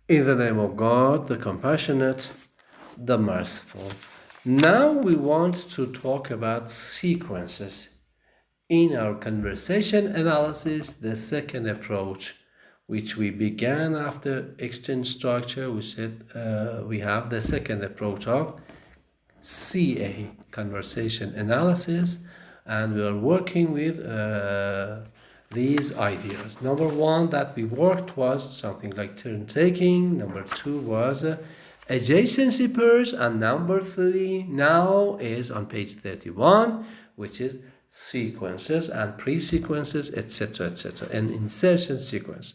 In the name of God, the compassionate, the merciful. Now we want to talk about sequences. In our conversation analysis, the second approach, which we began after exchange structure, we said we have the second approach of CA, conversation analysis, and we are working with these ideas. Number one that we worked was something like turn taking. Number two was adjacency pairs, and number three now is on page 31, which is sequences and pre-sequences, etc., etc., and insertion sequence.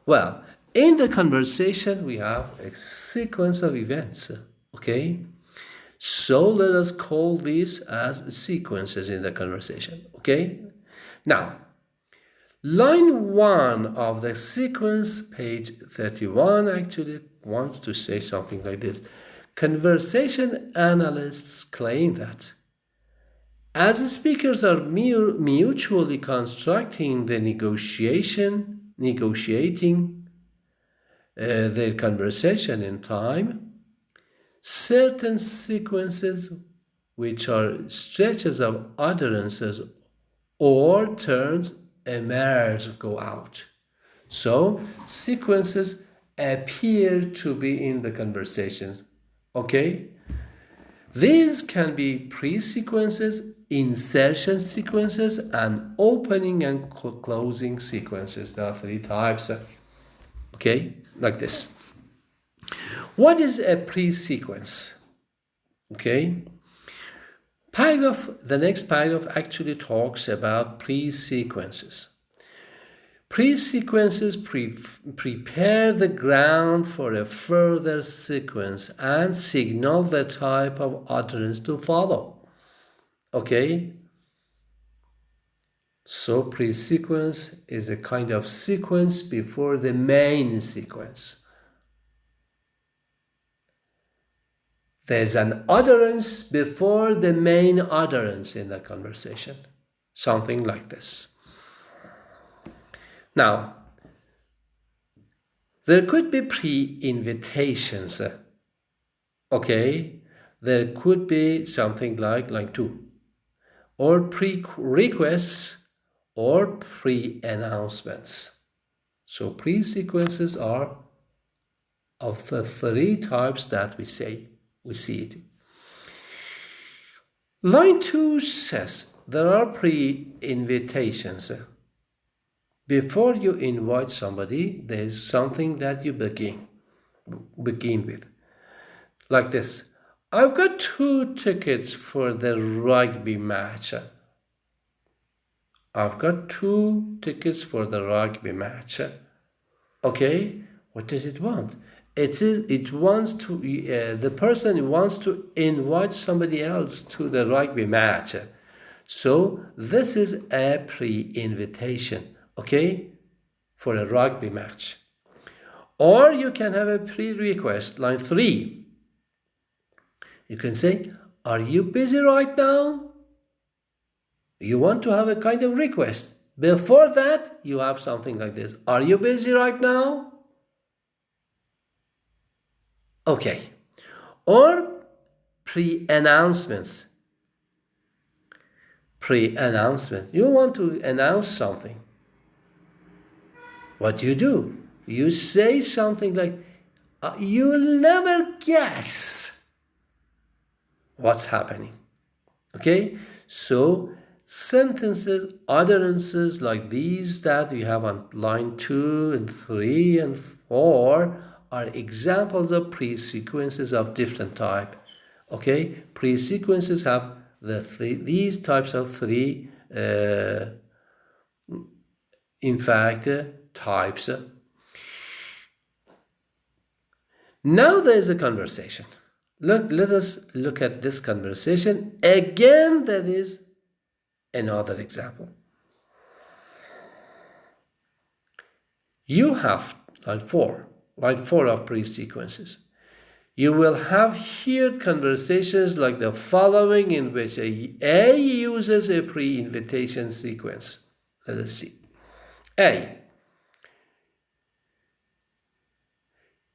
Well, in the conversation we have a sequence of events, okay? So let us call these as sequences in the conversation, okay? Now, line 1 of the sequence, page 31, actually wants to say something like this. Conversation analysts claim that as speakers are mutually constructing the negotiating their conversation in time, certain sequences, which are stretches of utterances or turns, emerge, go out. So sequences appear to be in the conversations. Okay? These can be pre-sequences, insertion sequences, and opening and closing sequences. There are three types. Okay? Like this. What is a pre-sequence? Okay? The next paragraph actually talks about pre-sequences. Pre-sequences prepare the ground for a further sequence and signal the type of utterance to follow. Okay? So pre-sequence is a kind of sequence before the main sequence. There's an utterance before the main utterance in the conversation. Something like this. Now, there could be pre-invitations. Okay? There could be something like line 2. Or pre-requests or pre-announcements. So pre-sequences are of the three types that we see it. Line 2 says there are pre-invitations. Before you invite somebody, there is something that you begin with. Like this. I've got 2 tickets for the rugby match. I've got 2 tickets for the rugby match. Okay, what does it want? It wants to, the person wants to invite somebody else to the rugby match. So this is a pre-invitation, okay, for a rugby match. Or you can have a pre-request, line 3. You can say, are you busy right now? You want to have a kind of request. Before that, you have something like this. Are you busy right now? Okay. Or pre-announcements. Pre-announcement. You want to announce something. What do? You say something like, you'll never guess what's happening. Okay? So sentences, utterances like these that we have on line 2 and 3 and 4 are examples of pre-sequences of different type. Okay? Pre-sequences have these types of 3 in fact types. Now there is a conversation. Let us look at this conversation. Again, there is another example. You have line 4 of pre-sequences. You will have here conversations like the following in which A uses a pre-invitation sequence. Let us see. A.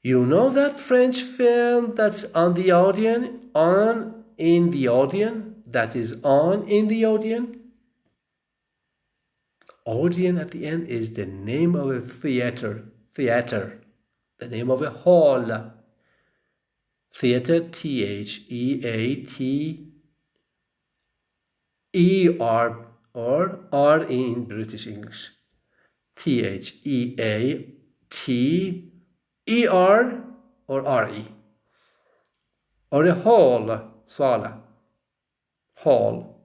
You know that French film that's on the audience, on in the audience, that is on in the audience? Audience at the end is the name of a theater, the name of a hall. Theater, Theater or R in British English. Theater or RE. Or a hall, sala, hall.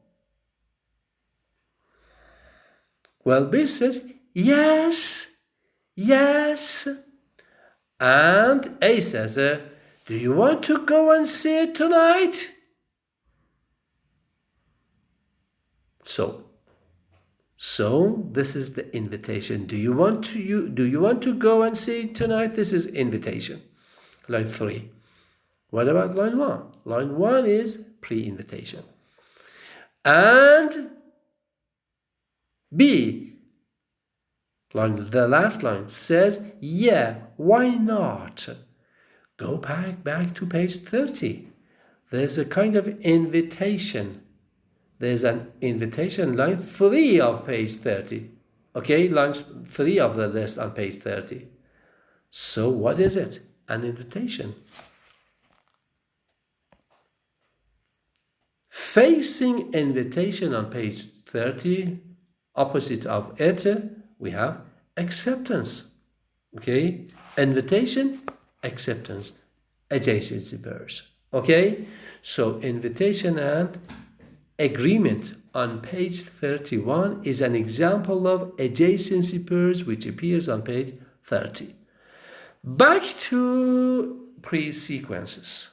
Well, B says, yes. And A says, do you want to go and see it tonight? So this is the invitation. Do you want to go and see it tonight? This is invitation. Line 3. What about line 1? Line 1 is pre-invitation. And B, the last line says, yeah, why not? Go back to page 30. There's a kind of invitation. There's an invitation, line 3 of page 30. Okay, line 3 of the list on page 30. So what is it? An invitation. Facing invitation on page 30, opposite of it, we have acceptance. Okay, invitation, acceptance, adjacency pairs. Okay, so invitation and agreement on page 31 is an example of adjacency pairs which appears on page 30. Back to pre-sequences.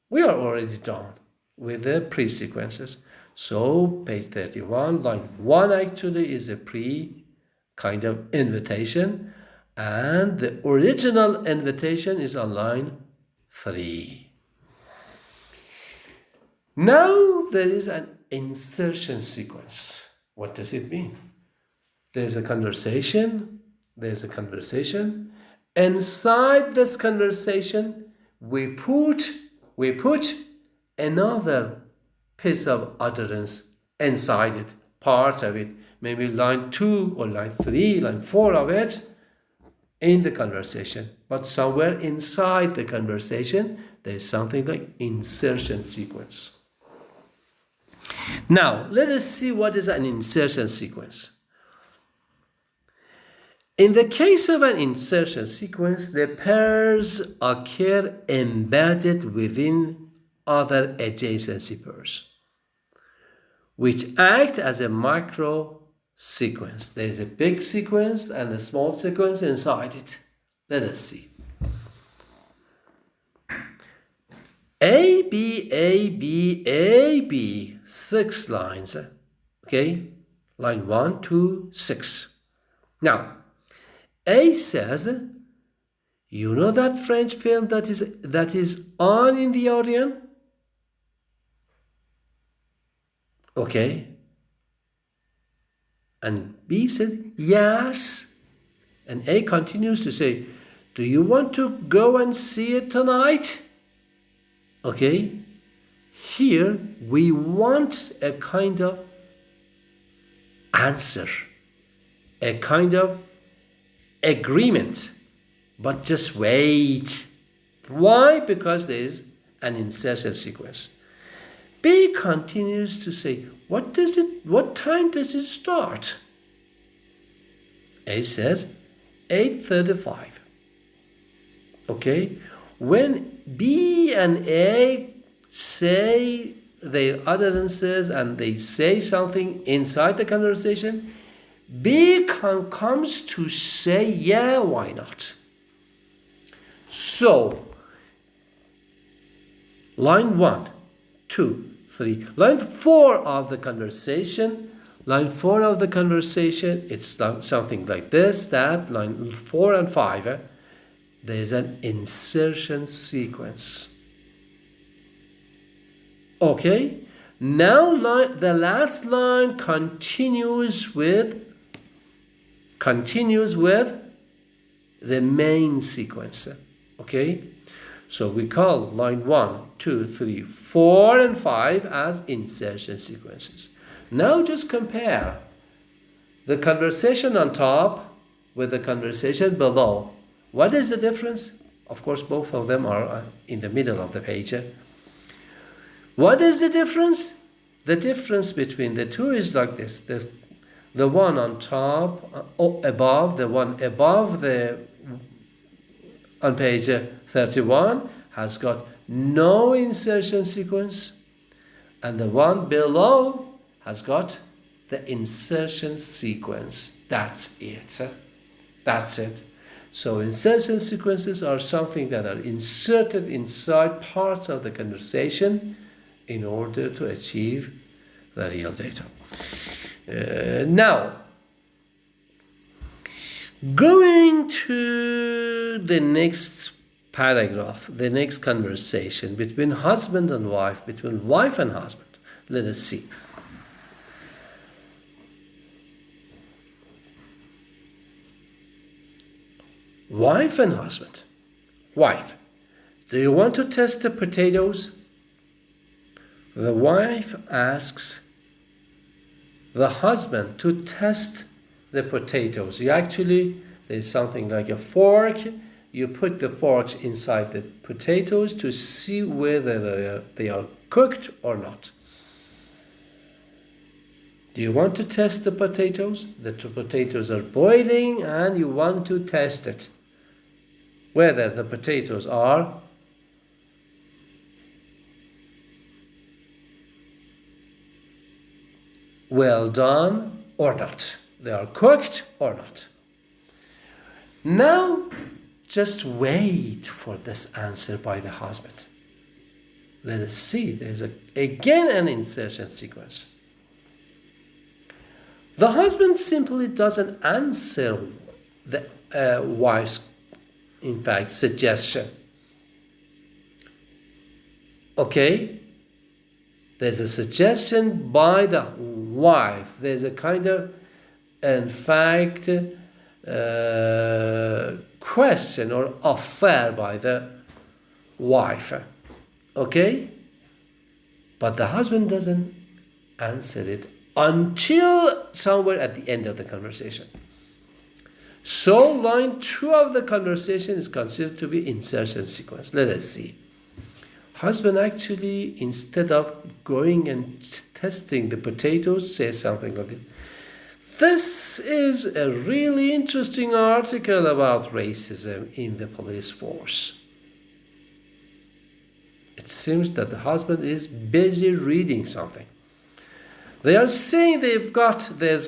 We are already done with the pre-sequences. So page 31, line 1 actually is a pre kind of invitation, and the original invitation is on line 3. Now there is an insertion sequence. What does it mean? There's a conversation. Inside this conversation, we put another piece of utterance inside it, part of it, maybe line 2 or line 3, line 4 of it in the conversation. But somewhere inside the conversation, there's something like insertion sequence. Now, let us see what is an insertion sequence. In the case of an insertion sequence, the pairs occur embedded within other adjacency pairs, which act as a micro sequence. There is a big sequence and a small sequence inside it. Let us see. A, B, A, B, A, B, 6 lines. Okay, line 1, 2, 6. Now, A says, you know that French film that is on in the audience? Okay. And B says, yes. And A continues to say, do you want to go and see it tonight? Okay. Here we want a kind of answer, a kind of agreement. But just wait. Why? Because there is an insertion sequence. B continues to say, what time does it start? A says 8:35. Okay? When B and A say their utterances and they say something inside the conversation, B comes to say, yeah, why not? So, line 1, 2, 3. Line 4 of the conversation, it's something like this, that, line 4 and 5, there's an insertion sequence. Okay? Now the last line continues with the main sequence. Okay? So we call line 1, 2, 3, 4, and 5 as insertion sequences. Now just compare the conversation on top with the conversation below. What is the difference? Of course, both of them are in the middle of the page. What is the difference? The difference between the two is like this. The one on top, above, the one above on page 31 has got no insertion sequence, and the one below has got the insertion sequence. That's it. That's it. So insertion sequences are something that are inserted inside parts of the conversation in order to achieve the real data. Now, going to the next paragraph, the next conversation between husband and wife, between wife and husband. Let us see. Wife and husband. Wife, do you want to test the potatoes? The wife asks the husband to test the potatoes. There's something like a fork. You put the forks inside the potatoes to see whether they are cooked or not. Do you want to test the potatoes? The potatoes are boiling and you want to test it. Whether the potatoes are well done or not. They are cooked or not. Now, just wait for this answer by the husband. Let us see. There's again an insertion sequence. The husband simply doesn't answer the wife's, in fact, suggestion. Okay? There's a suggestion by the wife. There's a kind of, in fact, question or offer by the wife. Okay? But the husband doesn't answer it until somewhere at the end of the conversation. So line 2 of the conversation is considered to be insertion sequence. Let us see. Husband actually, instead of going and testing the potatoes, says something like this. This is a really interesting article about racism in the police force. It seems that the husband is busy reading something. They are saying there's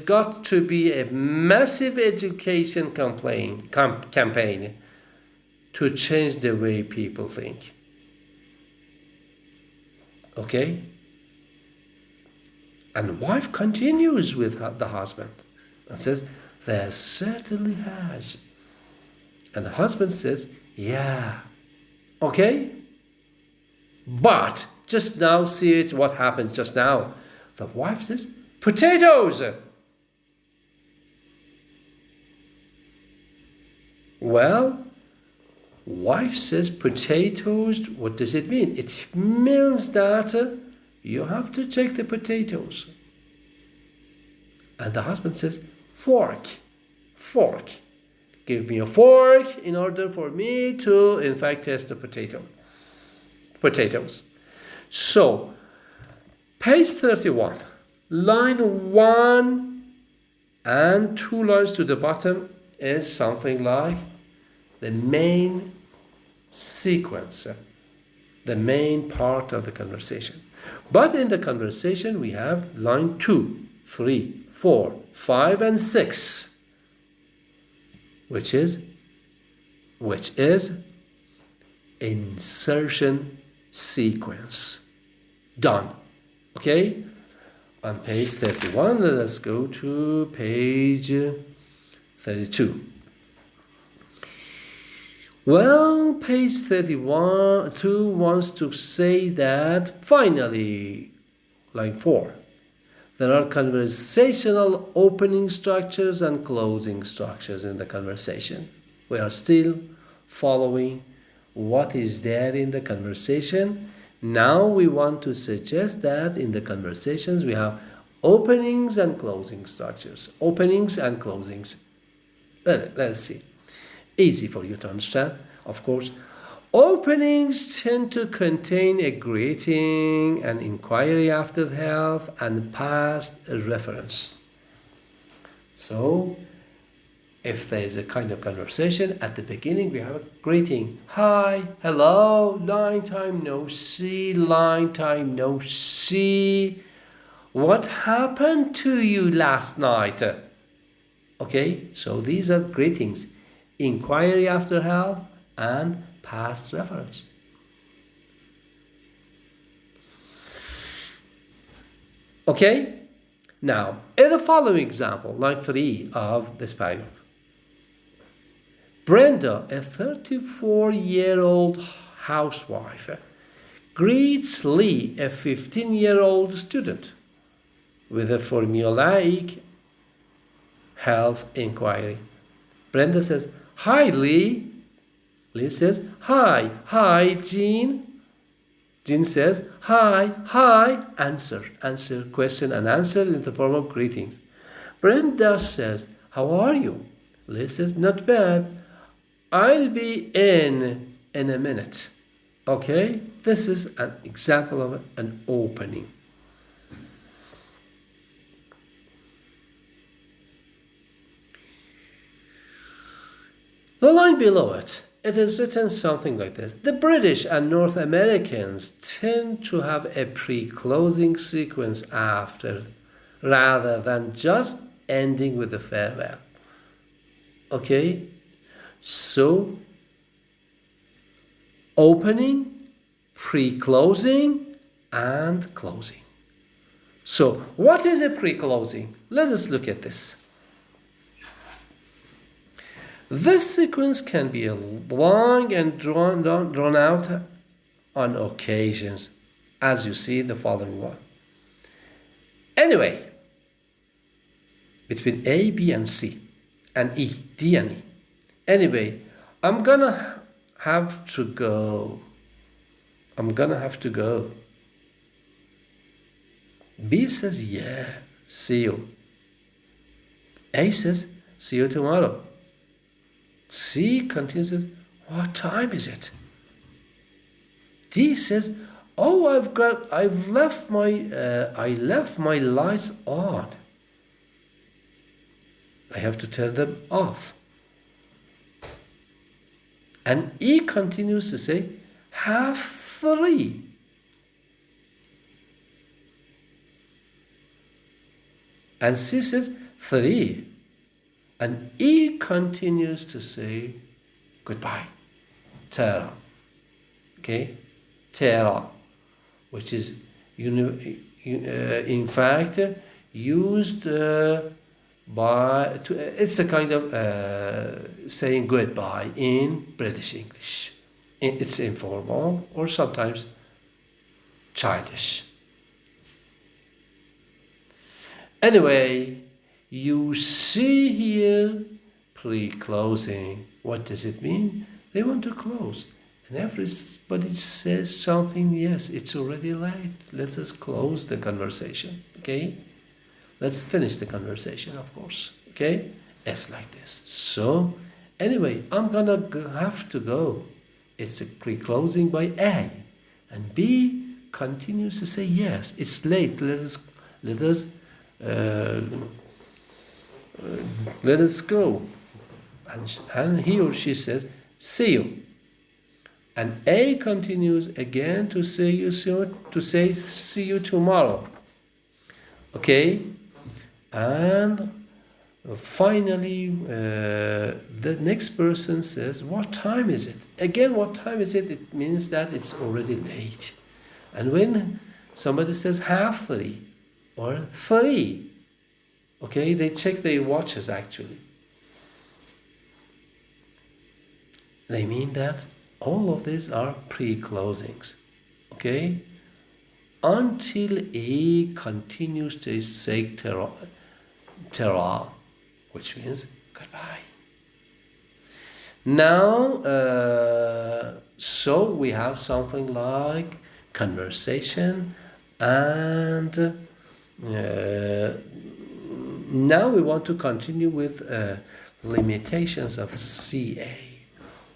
got to be a massive education campaign to change the way people think. Okay? And wife continues with the husband and says, there certainly has. And the husband says, yeah. Okay? But just now, see it, what happens just now. The wife says, potatoes. Well, wife says potatoes. What does it mean? It means that you have to check the potatoes. And the husband says, fork. Give me a fork in order for me to, in fact, test the potatoes. So, page 31, line 1 and 2 lines to the bottom is something like the main sequence, the main part of the conversation. But in the conversation, we have line 2, 3, 4, 5, and 6, which is insertion sequence. Done. Okay? On page 31, let us go to page 32. Well, page 2 wants to say that finally, line 4, there are conversational opening structures and closing structures in the conversation. We are still following what is there in the conversation. Now we want to suggest that in the conversations we have openings and closing structures. Openings and closings. Let's see. Easy for you to understand, of course. Openings tend to contain a greeting, an inquiry after health, and past reference. So, if there is a kind of conversation, at the beginning we have a greeting. Hi, hello, long time no see, long time no see. What happened to you last night? Okay, so these are greetings. Inquiry after health and past reference. Okay, now in the following example, line 3 of this paragraph. Brenda, a 34-year-old housewife, greets Lee, a 15-year-old student, with a formulaic health inquiry. Brenda says, "Hi, Lee." Lee says, "Hi, hi, Jean." Jean says, "Hi, hi." Answer, question and answer in the form of greetings. Brenda says, "How are you?" Lee says, "Not bad. I'll be in a minute." Okay, this is an example of an opening. The line below it, it is written something like this. The British and North Americans tend to have a pre-closing sequence after, rather than just ending with a farewell. Okay, so opening, pre-closing, and closing. So what is a pre-closing? Let us look at this. This sequence can be long and drawn out on occasions, as you see the following one. Anyway, between A, B, and C, and E, D, and E. Anyway, I'm gonna have to go. B says, "Yeah, see you." A says, "See you tomorrow." C continues, "What time is it?" D says, "Oh, I left my lights on. I have to turn them off." And E continues to say, 3:30. And C says, 3. And E continues to say, goodbye. Tara. Okay? Tara, which is, in fact, used it's a kind of saying goodbye in British English. It's informal or sometimes childish. Anyway, you see here pre-closing. What does it mean? They want to close. And everybody says something, yes, it's already late. Let us close the conversation. Okay? Let's finish the conversation, of course. Okay? It's like this. So, anyway, I'm gonna have to go. It's a pre-closing by A. And B continues to say, yes, it's late. Let us go. And he or she says, see you. And A continues again to say see you tomorrow. Okay? And finally, the next person says, what time is it? Again, what time is it? It means that it's already late. And when somebody says 3:30 or 3, okay, they check their watches actually. They mean that all of these are pre-closings, okay? Until A continues to say tara, which means goodbye. Now, So we have something like conversation, and now we want to continue with limitations of CA.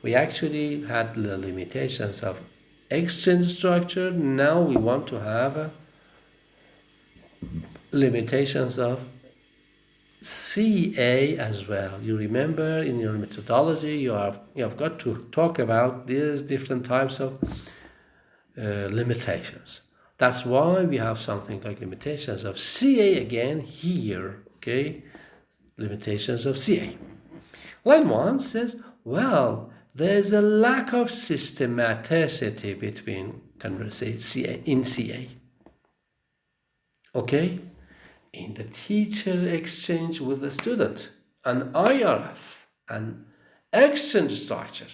We actually had the limitations of exchange structure. Now we want to have limitations of CA as well. You remember in your methodology you have got to talk about these different types of limitations. That's why we have something like limitations of CA again here, okay? Limitations of CA. Line 1 says, well, there's a lack of systematicity between conversation in CA. Okay? In the teacher exchange with the student, an IRF, an exchange structure.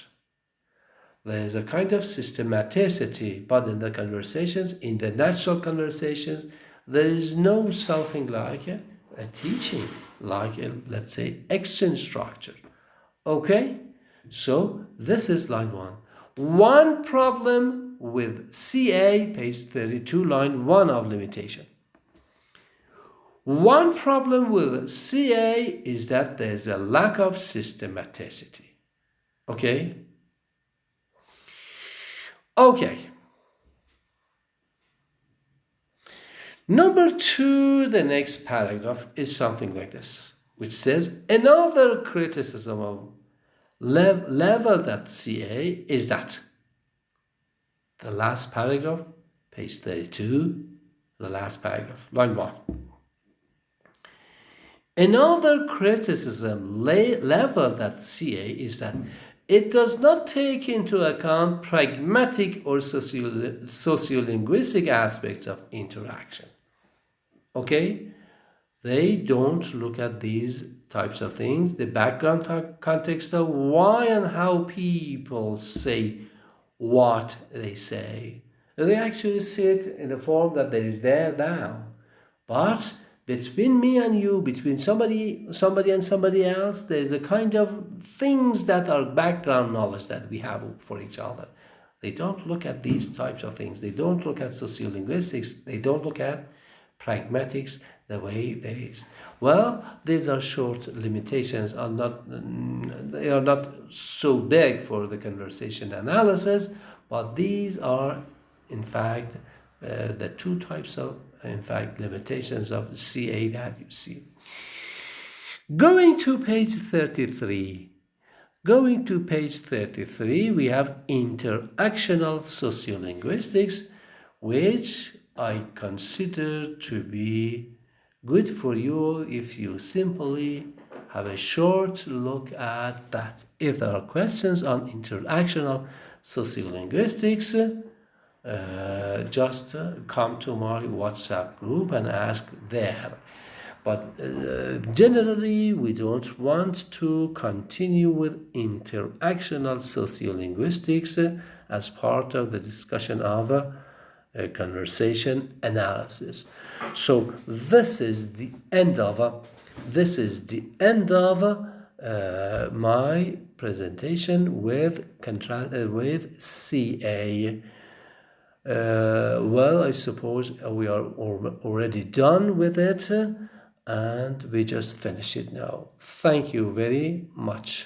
There is a kind of systematicity, but in the conversations, in the natural conversations, there is no something like a teaching, like a, let's say, exchange structure. Okay? So this is line 1. One problem with CA, page 32, line 1 of limitation. One problem with CA is that there's a lack of systematicity. Okay? Okay. Number 2, the next paragraph is something like this, which says, another criticism of leveled at CA is that the last paragraph, page 32, the last paragraph, line 1. Another criticism leveled at CA is that it does not take into account pragmatic or sociolinguistic aspects of interaction. Okay? They don't look at these types of things, the background context of why and how people say what they say. They actually see it in the form that there is there now. But between me and you, between somebody and somebody else, there's a kind of things that are background knowledge that we have for each other. They don't look at these types of things. They don't look at sociolinguistics. They don't look at pragmatics the way there is. Well, these are short limitations, they are not so big for the conversation analysis, but these are, in fact, the 2 types of, in fact, limitations of CA that you see. Going to page 33. We have interactional sociolinguistics, which I consider to be good for you if you simply have a short look at that. If there are questions on interactional sociolinguistics, just come to my WhatsApp group and ask there. But generally, we don't want to continue with interactional sociolinguistics as part of the discussion of conversation analysis. So this is the end of my presentation with CA. Well, I suppose we are already done with it, and we just finish it now. Thank you very much.